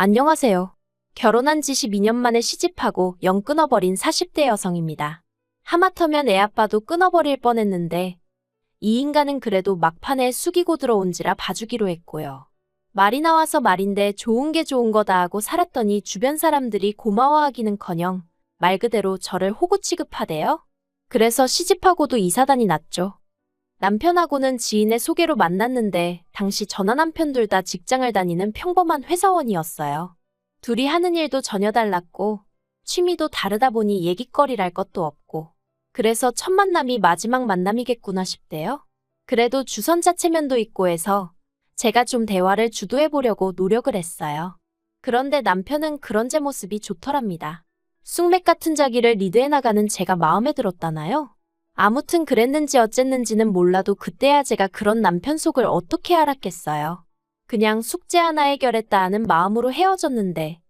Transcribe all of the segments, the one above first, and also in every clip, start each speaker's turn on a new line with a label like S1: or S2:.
S1: 안녕하세요. 결혼한 지 12년 만에 시집하고 영 끊어버린 40대 여성입니다. 하마터면 애아빠도 끊어버릴 뻔했는데 이 인간은 그래도 막판에 숙이고 들어온지라 봐주기로 했고요. 말이 나와서 말인데 좋은 게 좋은 거다 하고 살았더니 주변 사람들이 고마워하기는커녕 말 그대로 저를 호구 취급하대요. 그래서 시집하고도 이사단이 났죠. 남편하고는 지인의 소개로 만났는데 당시 저나 남편 둘 다 직장을 다니는 평범한 회사원이었어요. 둘이 하는 일도 전혀 달랐고 취미도 다르다 보니 얘기거리랄 것도 없고 그래서 첫 만남이 마지막 만남이겠구나 싶대요. 그래도 주선자 체면도 있고 해서 제가 좀 대화를 주도해보려고 노력을 했어요. 그런데 남편은 그런 제 모습이 좋더랍니다. 쑥맥 같은 자기를 리드해나가는 제가 마음에 들었다나요? 아무튼 그랬는지 어쨌는지는 몰라도 그때야 제가 그런 남편 속을 어떻게 알았겠어요. 그냥 숙제 하나 해결했다 하는 마음으로 헤어졌는데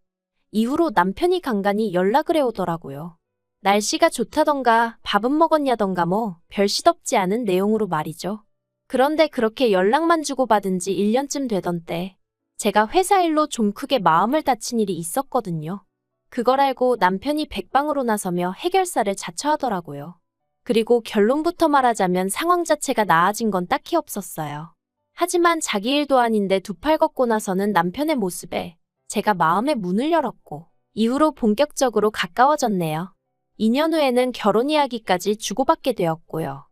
S1: 이후로 남편이 간간히 연락을 해오더라고요. 날씨가 좋다던가 밥은 먹었냐던가 뭐 별 시덥지 않은 내용으로 말이죠. 그런데 그렇게 연락만 주고받은 지 1년쯤 되던 때 제가 회사 일로 좀 크게 마음을 다친 일이 있었거든요. 그걸 알고 남편이 백방으로 나서며 해결사를 자처하더라고요. 그리고 결론부터 말하자면 상황 자체가 나아진 건 딱히 없었어요. 하지만 자기 일도 아닌데 두 팔 걷고 나서는 남편의 모습에 제가 마음의 문을 열었고 이후로 본격적으로 가까워졌네요. 2년 후에는 결혼 이야기까지 주고받게 되었고요.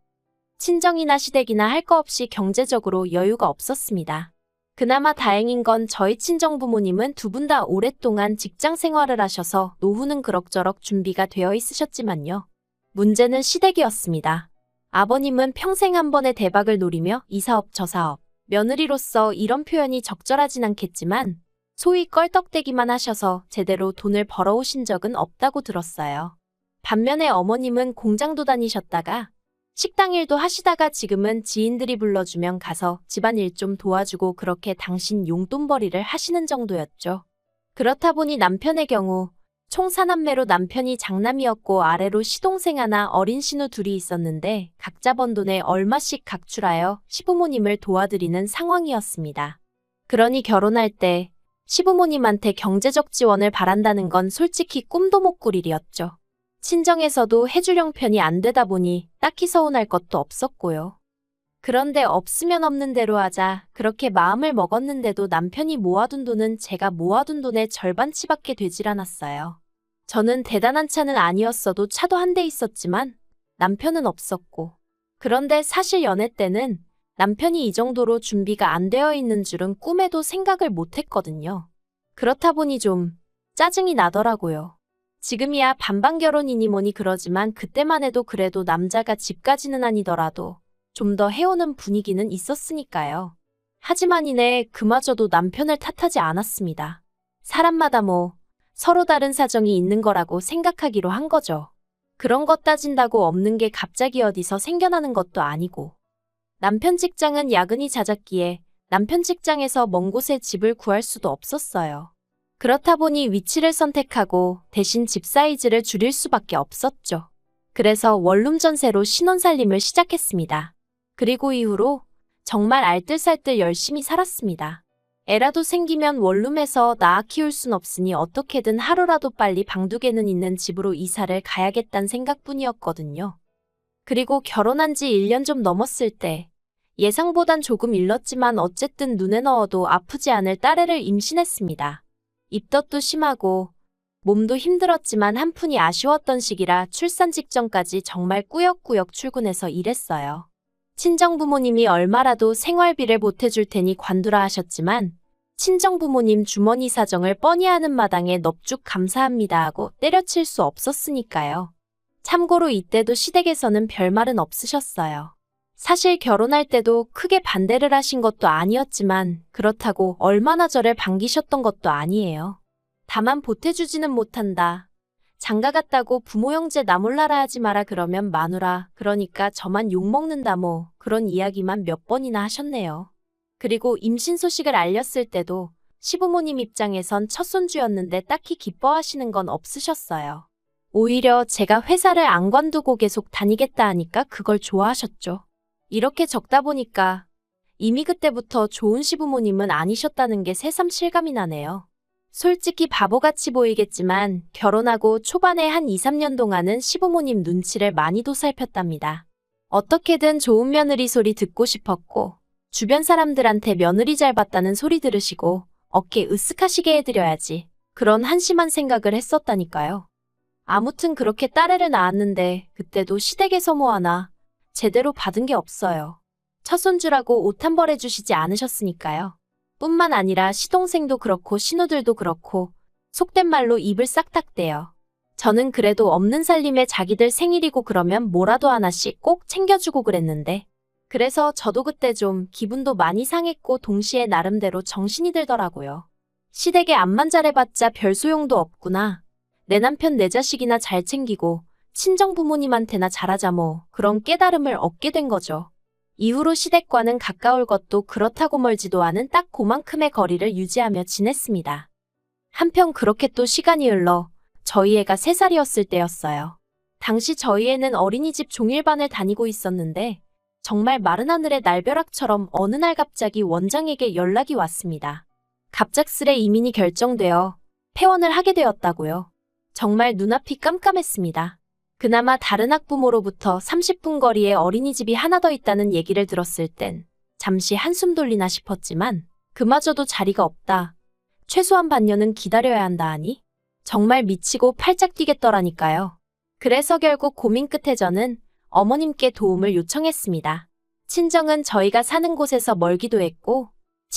S1: 친정이나 시댁이나 할 거 없이 경제적으로 여유가 없었습니다. 그나마 다행인 건 저희 친정 부모님은 두 분 다 오랫동안 직장 생활을 하셔서 노후는 그럭저럭 준비가 되어 있으셨지만요. 문제는 시댁이었습니다. 아버님은 평생 한 번의 대박을 노리며 이 사업 저 사업, 며느리로서 이런 표현이 적절하진 않겠지만 소위 껄떡대기만 하셔서 제대로 돈을 벌어오신 적은 없다고 들었어요. 반면에 어머님은 공장도 다니셨다가 식당 일도 하시다가 지금은 지인들이 불러주면 가서 집안일 좀 도와주고 그렇게 당신 용돈벌이를 하시는 정도였죠. 그렇다 보니 남편의 경우 총 4남매로 남편이 장남이었고 아래로 시동생 하나 어린 신우 둘이 있었는데 각자 번 돈에 얼마씩 각출하여 시부모님을 도와드리는 상황이었습니다. 그러니 결혼할 때 시부모님한테 경제적 지원을 바란다는 건 솔직히 꿈도 못 꿀 일이었죠. 친정에서도 해줄 형편이 안 되다 보니 딱히 서운할 것도 없었고요. 그런데 없으면 없는 대로 하자 그렇게 마음을 먹었는데도 남편이 모아둔 돈은 제가 모아둔 돈의 절반치밖에 되질 않았어요. 저는 대단한 차는 아니었어도 차도 한 대 있었지만 남편은 없었고 그런데 사실 연애 때는 남편이 이 정도로 준비가 안 되어 있는 줄은 꿈에도 생각을 못 했거든요. 그렇다 보니 좀 짜증이 나더라고요. 지금이야 반반 결혼이니 뭐니 그러지만 그때만 해도 그래도 남자가 집까지는 아니더라도 좀 더 해오는 분위기는 있었으니까요. 하지만 이내 그마저도 남편을 탓하지 않았습니다. 사람마다 뭐 서로 다른 사정이 있는 거라고 생각하기로 한 거죠. 그런 것 따진다고 없는 게 갑자기 어디서 생겨나는 것도 아니고. 남편 직장은 야근이 잦았기에 남편 직장에서 먼 곳에 집을 구할 수도 없었어요. 그렇다 보니 위치를 선택하고 대신 집 사이즈를 줄일 수밖에 없었죠. 그래서 원룸 전세로 신혼살림을 시작했습니다. 그리고 이후로 정말 알뜰살뜰 열심히 살았습니다. 애라도 생기면 원룸에서 낳아 키울 순 없으니 어떻게든 하루라도 빨리 방두개는 있는 집으로 이사를 가야겠다는 생각뿐이었거든요. 그리고 결혼한 지 1년 좀 넘었을 때 예상보단 조금 일렀지만 어쨌든 눈에 넣어도 아프지 않을 딸애를 임신했습니다. 입덧도 심하고 몸도 힘들었지만 한푼이 아쉬웠던 시기라 출산 직전까지 정말 꾸역꾸역 출근해서 일했어요. 친정부모님이 얼마라도 생활비를 보태줄 테니 관두라 하셨지만 친정부모님 주머니 사정을 뻔히 아는 마당에 넙죽 감사합니다 하고 때려칠 수 없었으니까요. 참고로 이때도 시댁에서는 별말은 없으셨어요. 사실 결혼할 때도 크게 반대를 하신 것도 아니었지만 그렇다고 얼마나 저를 반기셨던 것도 아니에요. 다만 보태주지는 못한다. 장가 갔다고 부모 형제 나 몰라라 하지 마라 그러면 마누라 그러니까 저만 욕먹는다 뭐 그런 이야기만 몇 번이나 하셨네요. 그리고 임신 소식을 알렸을 때도 시부모님 입장에선 첫 손주였는데 딱히 기뻐하시는 건 없으셨어요. 오히려 제가 회사를 안 관두고 계속 다니겠다 하니까 그걸 좋아하셨죠. 이렇게 적다 보니까 이미 그때부터 좋은 시부모님은 아니셨다는 게 새삼 실감이 나네요. 솔직히 바보같이 보이겠지만 결혼하고 초반에 한 2, 3년 동안은 시부모님 눈치를 많이도 살폈답니다. 어떻게든 좋은 며느리 소리 듣고 싶었고 주변 사람들한테 며느리 잘 봤다는 소리 들으시고 어깨 으쓱하시게 해드려야지. 그런 한심한 생각을 했었다니까요. 아무튼 그렇게 딸애를 낳았는데 그때도 시댁에서 뭐 하나 제대로 받은 게 없어요. 첫손주라고 옷 한 벌 해주시지 않으셨으니까요. 뿐만 아니라 시동생도 그렇고 신우들도 그렇고 속된 말로 입을 싹 닫대요. 저는 그래도 없는 살림에 자기들 생일이고 그러면 뭐라도 하나씩 꼭 챙겨주고 그랬는데 그래서 저도 그때 좀 기분도 많이 상했고 동시에 나름대로 정신이 들더라고요. 시댁에 암만 잘해봤자 별 소용도 없구나. 내 남편 내 자식이나 잘 챙기고 친정 부모님한테나 잘하자 뭐 그런 깨달음을 얻게 된 거죠. 이후로 시댁과는 가까울 것도 그렇다고 멀지도 않은 딱 그만큼의 거리를 유지하며 지냈습니다. 한편 그렇게 또 시간이 흘러 저희 애가 3살이었을 때였어요. 당시 저희 애는 어린이집 종일반을 다니고 있었는데 정말 마른 하늘의 날벼락처럼 어느 날 갑자기 원장에게 연락이 왔습니다. 갑작스레 이민이 결정되어 폐원을 하게 되었다고요. 정말 눈앞이 깜깜했습니다. 그나마 다른 학부모로부터 30분 거리에 어린이집이 하나 더 있다는 얘기를 들었을 땐 잠시 한숨 돌리나 싶었지만 그마저도 자리가 없다. 최소한 반년은 기다려야 한다 하니 정말 미치고 팔짝 뛰겠더라니까요. 그래서 결국 고민 끝에 저는 어머님께 도움을 요청했습니다. 친정은 저희가 사는 곳에서 멀기도 했고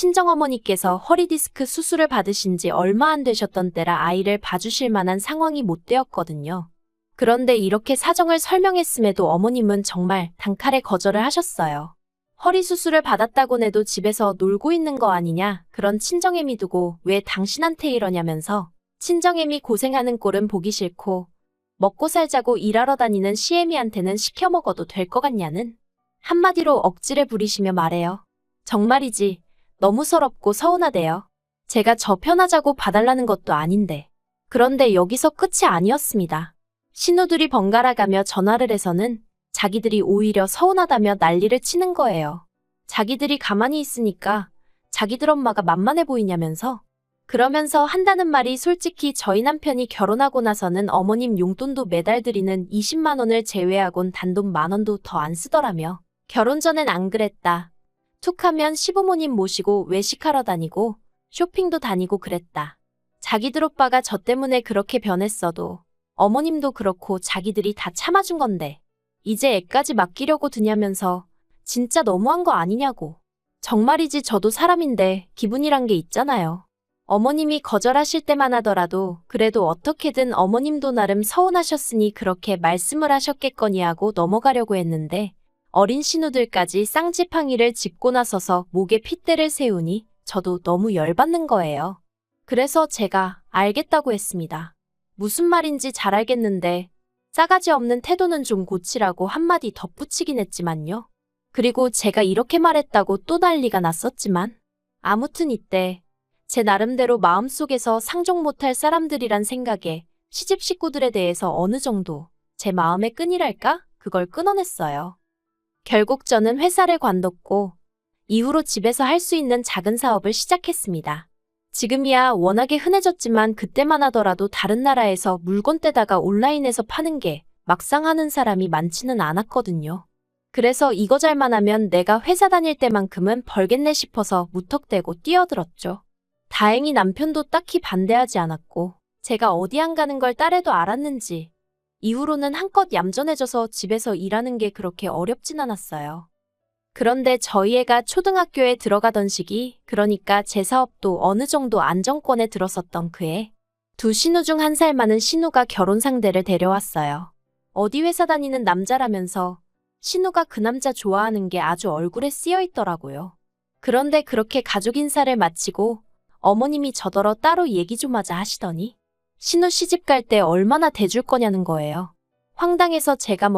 S1: 친정어머니께서 허리디스크 수술을 받으신 지 얼마 안 되셨던 때라 아이를 봐주실 만한 상황이 못 되었거든요. 그런데 이렇게 사정을 설명했음에도 어머님은 정말 단칼에 거절을 하셨어요. 허리 수술을 받았다곤 해도 집에서 놀고 있는 거 아니냐, 그런 친정애미 두고 왜 당신한테 이러냐면서 친정애미 고생하는 꼴은 보기 싫고 먹고 살자고 일하러 다니는 시애미한테는 시켜 먹어도 될 것 같냐는 한마디로 억지를 부리시며 말해요. 정말이지 너무 서럽고 서운하대요. 제가 저 편하자고 봐달라는 것도 아닌데. 그런데 여기서 끝이 아니었습니다. 신우들이 번갈아 가며 전화를 해서는 자기들이 오히려 서운하다며 난리를 치는 거예요. 자기들이 가만히 있으니까 자기들 엄마가 만만해 보이냐면서. 그러면서 한다는 말이 솔직히 저희 남편이 결혼하고 나서는 어머님 용돈도 매달 드리는 20만 원을 제외하곤 단돈 10,000원도 더 안 쓰더라며. 결혼 전엔 안 그랬다. 툭하면 시부모님 모시고 외식하러 다니고 쇼핑도 다니고 그랬다. 자기들 오빠가 저 때문에 그렇게 변했어도 어머님도 그렇고 자기들이 다 참아준 건데 이제 애까지 맡기려고 드냐면서 진짜 너무한 거 아니냐고. 정말이지 저도 사람인데 기분이란 게 있잖아요. 어머님이 거절하실 때만 하더라도 그래도 어떻게든 어머님도 나름 서운하셨으니 그렇게 말씀을 하셨겠거니 하고 넘어가려고 했는데 어린 신우들까지 쌍지팡이를 짚고 나서서 목에 핏대를 세우니 저도 너무 열받는 거예요. 그래서 제가 알겠다고 했습니다. 무슨 말인지 잘 알겠는데 싸가지 없는 태도는 좀 고치라고 한마디 덧붙이긴 했지만요. 그리고 제가 이렇게 말했다고 또 난리가 났었지만 아무튼 이때 제 나름대로 마음속에서 상종 못할 사람들이란 생각에 시집 식구들에 대해서 어느 정도 제 마음의 끈이랄까? 그걸 끊어냈어요. 결국 저는 회사를 관뒀고 이후로 집에서 할 수 있는 작은 사업을 시작했습니다. 지금이야 워낙에 흔해졌지만 그때만 하더라도 다른 나라에서 물건 떼다가 온라인에서 파는 게 막상 하는 사람이 많지는 않았거든요. 그래서 이거 잘만 하면 내가 회사 다닐 때만큼은 벌겠네 싶어서 무턱대고 뛰어들었죠. 다행히 남편도 딱히 반대하지 않았고 제가 어디 안 가는 걸 딸애도 알았는지 이후로는 한껏 얌전해져서 집에서 일하는 게 그렇게 어렵진 않았어요. 그런데 저희 애가 초등학교에 들어가던 시기, 그러니까 제 사업도 어느 정도 안정권에 들었었던 그해, 두 신우 중 1살 많은 신우가 결혼 상대를 데려왔어요. 어디 회사 다니는 남자라면서 신우가 그 남자 좋아하는 게 아주 얼굴에 쓰여 있더라고요. 그런데 그렇게 가족 인사를 마치고 어머님이 저더러 따로 얘기 좀 하자 하시더니 신우 시집 갈 때 얼마나 대줄 거냐는 거예요. 황당해서 제가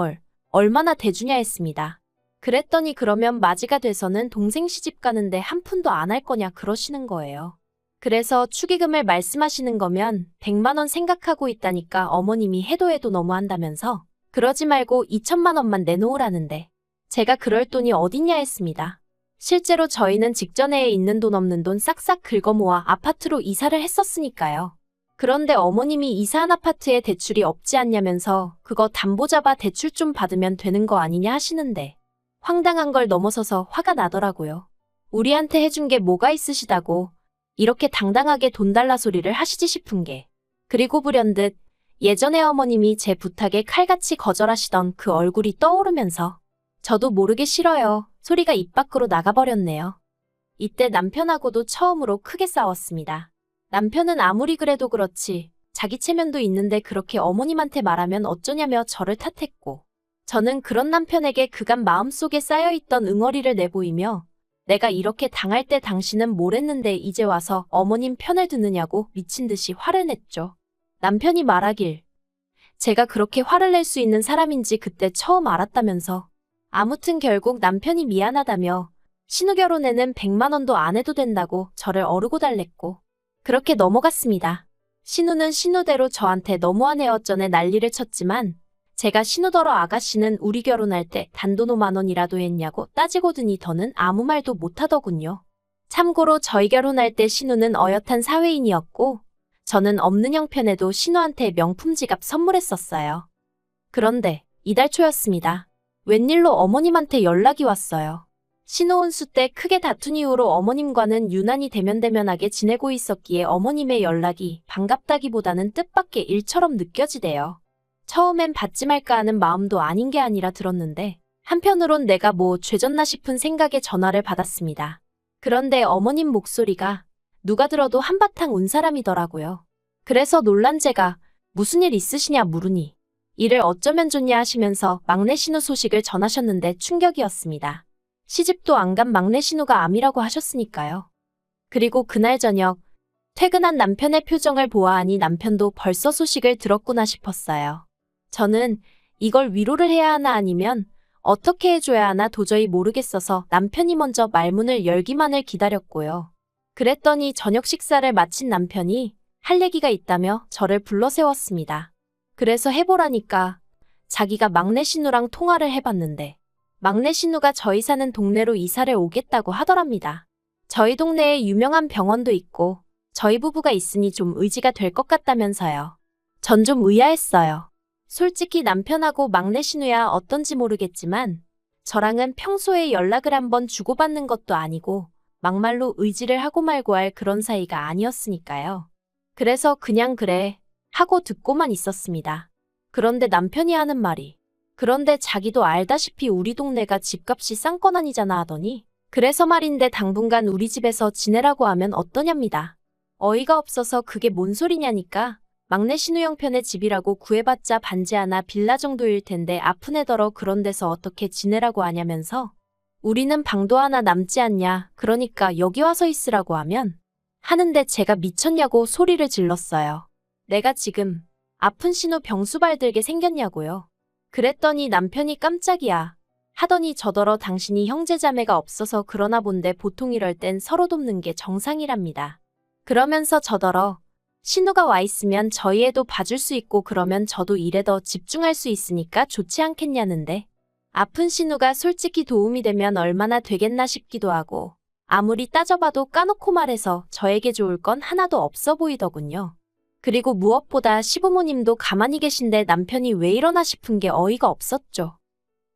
S1: 얼마나 대주냐 했습니다. 그랬더니 그러면 맞이가 돼서는 동생 시집 가는데 한 푼도 안 할 거냐 그러시는 거예요. 그래서 축의금을 말씀하시는 거면 100만 원 생각하고 있다니까 어머님이 해도 너무한다면서 그러지 말고 2천만 원만 내놓으라는데 제가 그럴 돈이 어딨냐 했습니다. 실제로 저희는 직전에 있는 돈 없는 돈 싹싹 긁어모아 아파트로 이사를 했었으니까요. 그런데 어머님이 이사한 아파트에 대출이 없지 않냐면서 그거 담보 잡아 대출 좀 받으면 되는 거 아니냐 하시는데 황당한 걸 넘어서서 화가 나더라고요. 우리한테 해준 게 뭐가 있으시다고 이렇게 당당하게 돈 달라 소리를 하시지 싶은 게. 그리고 불현듯 예전에 어머님이 제 부탁에 칼같이 거절하시던 그 얼굴이 떠오르면서 저도 모르게 싫어요 소리가 입 밖으로 나가버렸네요. 이때 남편하고도 처음으로 크게 싸웠습니다. 남편은 아무리 그래도 그렇지 자기 체면도 있는데 그렇게 어머님한테 말하면 어쩌냐며 저를 탓했고 저는 그런 남편에게 그간 마음속에 쌓여있던 응어리를 내보이며 내가 이렇게 당할 때 당신은 뭘 했는데 이제 와서 어머님 편을 드느냐고 미친 듯이 화를 냈죠. 남편이 말하길 제가 그렇게 화를 낼 수 있는 사람인지 그때 처음 알았다면서 아무튼 결국 남편이 미안하다며 신우 결혼에는 100만 원도 안 해도 된다고 저를 어르고 달랬고 그렇게 넘어갔습니다. 신우는 신우대로 저한테 너무하네 어쩌네 난리를 쳤지만 제가 신우더러 아가씨는 우리 결혼할 때 단돈 5만 원이라도 했냐고 따지고더니 더는 아무 말도 못하더군요. 참고로 저희 결혼할 때 신우는 어엿한 사회인이었고 저는 없는 형편에도 신우한테 명품 지갑 선물했었어요. 그런데 이달 초였습니다. 웬일로 어머님한테 연락이 왔어요. 신우 혼수 때 크게 다툰 이후로 어머님과는 유난히 대면대면하게 지내고 있었기에 어머님의 연락이 반갑다기보다는 뜻밖의 일처럼 느껴지대요. 처음엔 받지 말까 하는 마음도 아닌 게 아니라 들었는데 한편으론 내가 뭐 죄졌나 싶은 생각에 전화를 받았습니다. 그런데 어머님 목소리가 누가 들어도 한바탕 운 사람이더라고요. 그래서 놀란 제가 무슨 일 있으시냐 물으니 일을 어쩌면 좋냐 하시면서 막내 신우 소식을 전하셨는데 충격이었습니다. 시집도 안 간 막내 신우가 암이라고 하셨으니까요. 그리고 그날 저녁 퇴근한 남편의 표정을 보아하니 남편도 벌써 소식을 들었구나 싶었어요. 저는 이걸 위로를 해야 하나 아니면 어떻게 해줘야 하나 도저히 모르겠어서 남편이 먼저 말문을 열기만을 기다렸고요. 그랬더니 저녁 식사를 마친 남편이 할 얘기가 있다며 저를 불러 세웠습니다. 그래서 해보라니까 자기가 막내 신우랑 통화를 해봤는데 막내 신우가 저희 사는 동네로 이사를 오겠다고 하더랍니다. 저희 동네에 유명한 병원도 있고 저희 부부가 있으니 좀 의지가 될 것 같다면서요. 전 좀 의아했어요. 솔직히 남편하고 막내 신우야 어떤지 모르겠지만 저랑은 평소에 연락을 한번 주고받는 것도 아니고 막말로 의지를 하고 말고 할 그런 사이가 아니었으니까요. 그래서 그냥 그래 하고 듣고만 있었습니다. 그런데 남편이 하는 말이 그런데 자기도 알다시피 우리 동네가 집값이 싼 건 아니잖아 하더니 그래서 말인데 당분간 우리 집에서 지내라고 하면 어떠냐입니다. 어이가 없어서 그게 뭔 소리냐니까 막내 신우 형편의 집이라고 구해봤자 반지 하나 빌라 정도일 텐데 아픈 애더러 그런 데서 어떻게 지내라고 하냐면서 우리는 방도 하나 남지 않냐 그러니까 여기 와서 있으라고 하는데 제가 미쳤냐고 소리를 질렀어요. 내가 지금 아픈 신우 병수발 들게 생겼냐고요. 그랬더니 남편이 깜짝이야 하더니 저더러 당신이 형제자매가 없어서 그러나 본데 보통 이럴 땐 서로 돕는 게 정상이랍니다. 그러면서 저더러 신우가 와 있으면 저희 애도 봐줄 수 있고 그러면 저도 일에 더 집중할 수 있으니까 좋지 않겠냐는데 아픈 신우가 솔직히 도움이 되면 얼마나 되겠나 싶기도 하고 아무리 따져봐도 까놓고 말해서 저에게 좋을 건 하나도 없어 보이더군요. 그리고 무엇보다 시부모님도 가만히 계신데 남편이 왜 이러나 싶은 게 어이가 없었죠.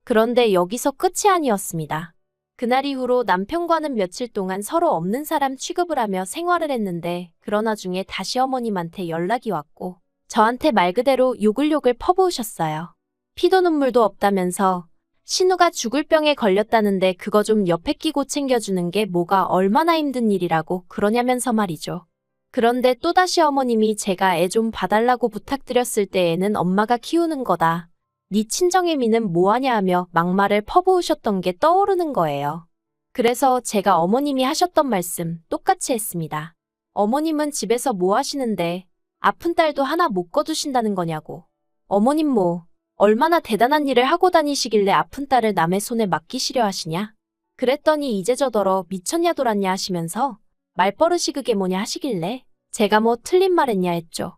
S1: 그런데 여기서 끝이 아니었습니다. 그날 이후로 남편과는 며칠 동안 서로 없는 사람 취급을 하며 생활을 했는데 그러나 중에 다시 어머님한테 연락이 왔고 저한테 말 그대로 욕을 퍼부으셨어요. 피도 눈물도 없다면서 신우가 죽을 병에 걸렸다는데 그거 좀 옆에 끼고 챙겨주는 게 뭐가 얼마나 힘든 일이라고 그러냐면서 말이죠. 그런데 또다시 어머님이 제가 애 좀 봐달라고 부탁드렸을 때 애는 엄마가 키우는 거다. 네 친정애미는 뭐하냐 하며 막말을 퍼부으셨던 게 떠오르는 거예요. 그래서 제가 어머님이 하셨던 말씀 똑같이 했습니다. 어머님은 집에서 뭐 하시는데 아픈 딸도 하나 못 거두신다는 거냐고. 어머님 뭐 얼마나 대단한 일을 하고 다니시길래 아픈 딸을 남의 손에 맡기시려 하시냐. 그랬더니 이제 저더러 미쳤냐 돌았냐 하시면서 말버릇이 그게 뭐냐 하시길래 제가 뭐 틀린 말 했냐 했죠.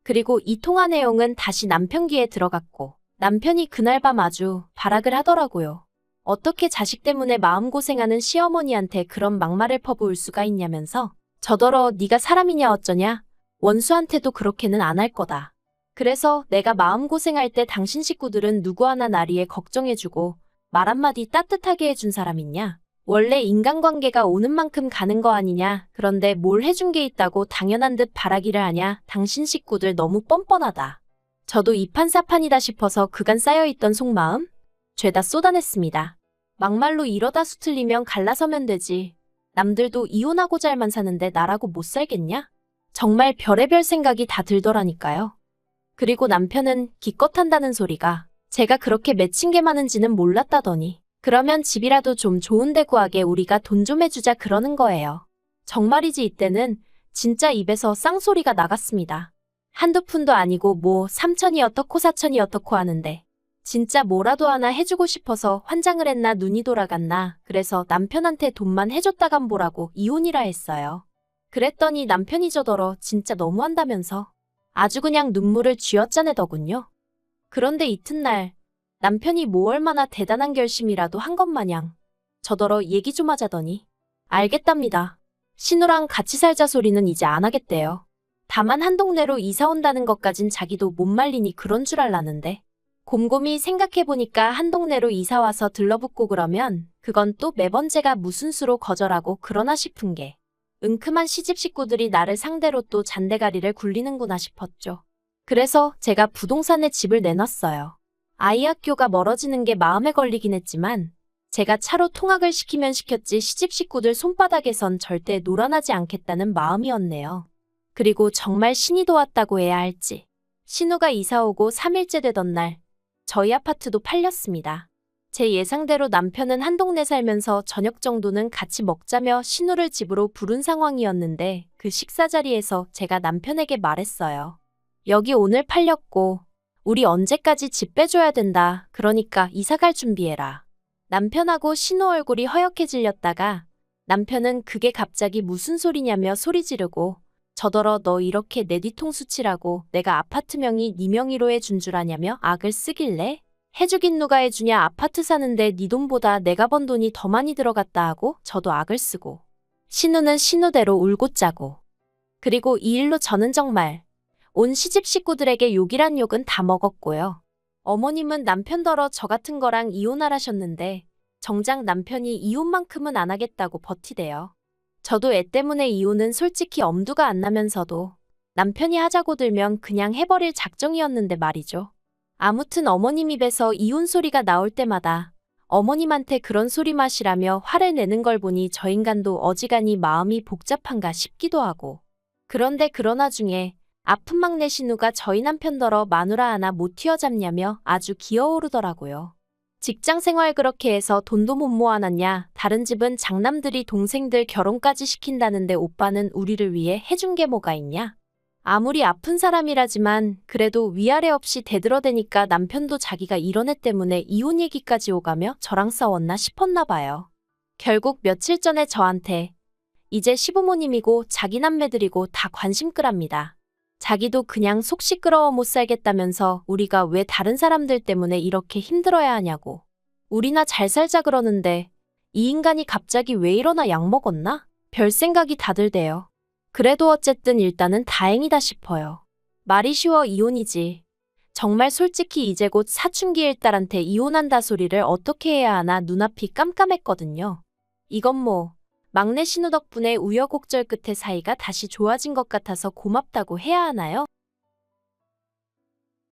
S1: 그리고 이 통화 내용은 다시 남편 귀에 들어갔고 남편이 그날 밤 아주 발악을 하더라고요. 어떻게 자식 때문에 마음고생하는 시어머니한테 그런 막말을 퍼부을 수가 있냐면서 저더러 네가 사람이냐 어쩌냐? 원수한테도 그렇게는 안 할 거다. 그래서 내가 마음고생할 때 당신 식구들은 누구 하나 날 위해 걱정해주고 말 한마디 따뜻하게 해준 사람 있냐? 원래 인간관계가 오는 만큼 가는 거 아니냐? 그런데 뭘 해준 게 있다고 당연한 듯 바라기를 하냐? 당신 식구들 너무 뻔뻔하다. 저도 이판사판이다 싶어서 그간 쌓여있던 속마음? 죄다 쏟아냈습니다. 막말로 이러다 수틀리면 갈라서면 되지. 남들도 이혼하고 잘만 사는데 나라고 못 살겠냐? 정말 별의별 생각이 다 들더라니까요. 그리고 남편은 기껏 한다는 소리가 제가 그렇게 맺힌 게 많은지는 몰랐다더니 그러면 집이라도 좀 좋은 데 구하게 우리가 돈 좀 해주자 그러는 거예요. 정말이지 이때는 진짜 입에서 쌍소리가 나갔습니다. 한두 푼도 아니고 뭐 3천이 어떻고 4천이 어떻고 하는데 진짜 뭐라도 하나 해주고 싶어서 환장을 했나 눈이 돌아갔나 그래서 남편한테 돈만 해줬다간 보라고 이혼이라 했어요. 그랬더니 남편이 저더러 진짜 너무한다면서 아주 그냥 눈물을 쥐어짜내더군요. 그런데 이튿날 남편이 뭐 얼마나 대단한 결심이라도 한 것 마냥 저더러 얘기 좀 하자더니 알겠답니다. 신우랑 같이 살자 소리는 이제 안 하겠대요. 다만 한 동네로 이사 온다는 것까진 자기도 못 말리니 그런 줄 알라는데 곰곰이 생각해보니까 한 동네로 이사 와서 들러붙고 그러면 그건 또 매번 제가 무슨 수로 거절하고 그러나 싶은 게 은큼한 시집 식구들이 나를 상대로 또 잔대가리를 굴리는구나 싶었죠. 그래서 제가 부동산에 집을 내놨어요. 아이 학교가 멀어지는 게 마음에 걸리긴 했지만 제가 차로 통학을 시키면 시켰지 시집 식구들 손바닥에선 절대 놀아나지 않겠다는 마음이었네요. 그리고 정말 신이 도왔다고 해야 할지 신우가 이사 오고 3일째 되던 날 저희 아파트도 팔렸습니다. 제 예상대로 남편은 한 동네 살면서 저녁 정도는 같이 먹자며 신우를 집으로 부른 상황이었는데 그 식사 자리에서 제가 남편에게 말했어요. 여기 오늘 팔렸고 우리 언제까지 집 빼줘야 된다. 그러니까 이사갈 준비해라. 남편하고 신우 얼굴이 허옇게 질렸다가 남편은 그게 갑자기 무슨 소리냐며 소리 지르고 저더러 너 이렇게 내 뒤통수 치라고 내가 아파트 명의 네 명의로 해준 줄 아냐며 악을 쓰길래 해주긴 누가 해주냐 아파트 사는데 네 돈보다 내가 번 돈이 더 많이 들어갔다 하고 저도 악을 쓰고 신우는 신우대로 울고 짜고 그리고 이 일로 저는 정말 온 시집 식구들에게 욕이란 욕은 다 먹었고요. 어머님은 남편더러 저 같은 거랑 이혼하라셨는데 정작 남편이 이혼만큼은 안 하겠다고 버티대요. 저도 애 때문에 이혼은 솔직히 엄두가 안 나면서도 남편이 하자고 들면 그냥 해버릴 작정이었는데 말이죠. 아무튼 어머님 입에서 이혼 소리가 나올 때마다 어머님한테 그런 소리 마시라며 화를 내는 걸 보니 저 인간도 어지간히 마음이 복잡한가 싶기도 하고 그런데 그러나 중에 아픈 막내 신우가 저희 남편더러 마누라 하나 못 튀어잡냐며 아주 기어오르더라고요. 직장생활 그렇게 해서 돈도 못 모아놨냐. 다른 집은 장남들이 동생들 결혼까지 시킨다는데 오빠는 우리를 위해 해준 게 뭐가 있냐. 아무리 아픈 사람이라지만 그래도 위아래 없이 대들어대니까 남편도 자기가 이런 애 때문에 이혼 얘기까지 오가며 저랑 싸웠나 싶었나 봐요. 결국 며칠 전에 저한테 이제 시부모님이고 자기 남매들이고 다 관심 끄랍니다. 자기도 그냥 속 시끄러워 못 살겠다면서 우리가 왜 다른 사람들 때문에 이렇게 힘들어야 하냐고. 우리나 잘 살자 그러는데 이 인간이 갑자기 왜 이러나 약 먹었나? 별 생각이 다 들대요. 그래도 어쨌든 일단은 다행이다 싶어요. 말이 쉬워 이혼이지. 정말 솔직히 이제 곧 사춘기일 딸한테 이혼한다 소리를 어떻게 해야 하나 눈앞이 깜깜했거든요. 이건 뭐 막내 신우 덕분에 우여곡절 끝에 사이가 다시 좋아진 것 같아서 고맙다고 해야 하나요?